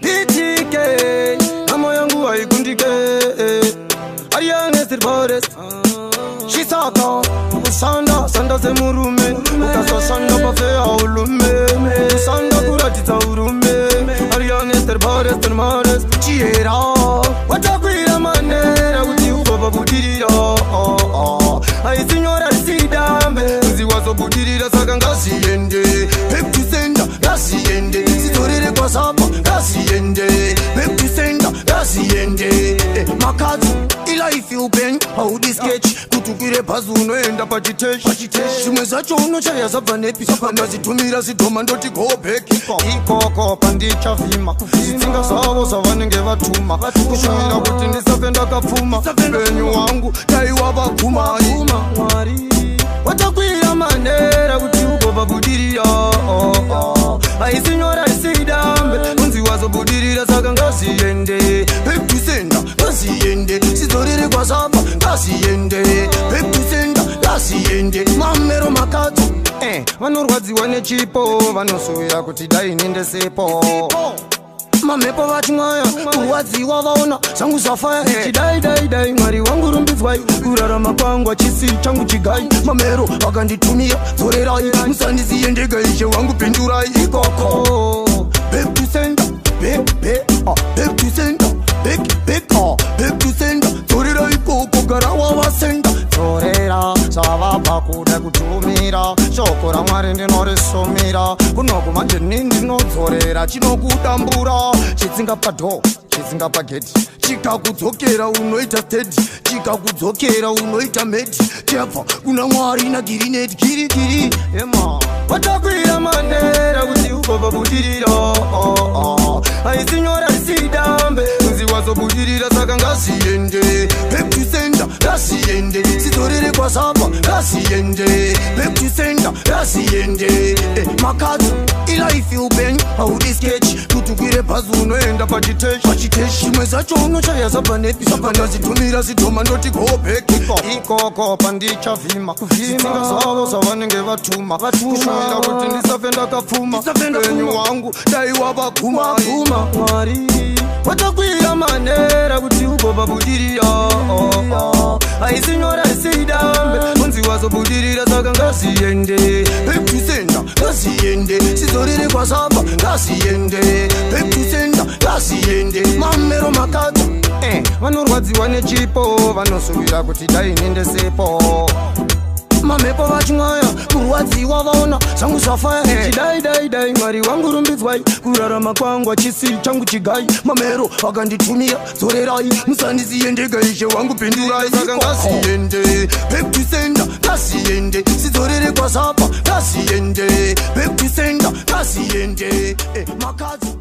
PTK Namo yangu haikundike Ariane Sirbodes Shisaka Usanda Sanda se murume Ukasa sanda pafea ulume Usanda kuratita urume Ariane Sirbodes Tenmares Chiera Watakwira manera Uti ukoba budirira Ai signora Sidambe Uzi wazo budirira Saka ngasi yende Peptu senda Ngasi yende Sitorere kwa sapa Ngasi yende Peptu senda Ngasi yende Makazi ila ifeel pain How this sketch Kutukire pazu unoenda pachitesh Shumwe zacho unochaya sabva nepi Sapanda zitumira zidoma ndoti go back Ikoko pandicha vima Zitsinga zavo savanenge vatuma Kushumira kuti ndisapenda kapfuma Benyu wangu taiwa vakuma Watakwira manera kuti ugova budirira Aisinyora isidambe Unzi wazo budirira saka ngazi yende Peptu senda ngazi yende Sizorere kwa sapa ngazi yende Peptu senda ngazi yende Mamero makatu vanorwadziwa nechipo vanosuvira kuti dai nende sepo mamepo vachimwaya kurwadziwa vaona zangu zafaya chidaidai mwari wangu rumbidzwai kurarama kwangu achisi changu chigai mamero vakanditumira dzorerai musandiziye ndega ishe wangu pindurai ikoko back to sender back to sender back to sender dzorera ikoko gara wavasenda dzorera zvavabva kuda kutumira shoko ramwari ndinorisumira kunoku manje ndinodzorera chinokudambura chitsinga padho chitsinga pageti chikakudzokera unoita stedi chikakudzokera unoita medi chebva kuna mwari nagirineti girigiri ema watakwira manera kuti ugova budirira aisinyora isidambe uzi wazobudirira saka ngasiende peptu senda ngasiende sitorere kwa sapa ngasiende peptu senda ngasiende makadzi ila ifeel pain how this sketch kutukwire pazu unoenda pachiteshi chimwe zacho unochaya sabva nepi sapanda zitumira zidhoma ndoti go back ikoko pandicha vima zitsinga zavo savanenge vatuma kushumira kuti ndisapenda kapfuma benyu wangu dai wavaguma mwari watakwira manera kuti ugova budirira aisinyora isidambe unzi wazobudirira saka ngasiende peptu senda ngasiende sizorere kwa sapa ngasiende peptu senda ngasiende mamero makadzi vanorwadziwa nechipo vanosuvira kuti dai nende sepo mamepo vachimwaya kurwadziwa vaona zangu zvafaya chidaidai mwari wangu rumbidzwai kurarama kwangu achisi changu chigai mamero vakanditumira dzorerai musandiziye ndega ishe wangu pindurai saka ngasiende peptu senda ngasiende sidzorere kwa sapa ngasiende peptu senda ngasiende makadzi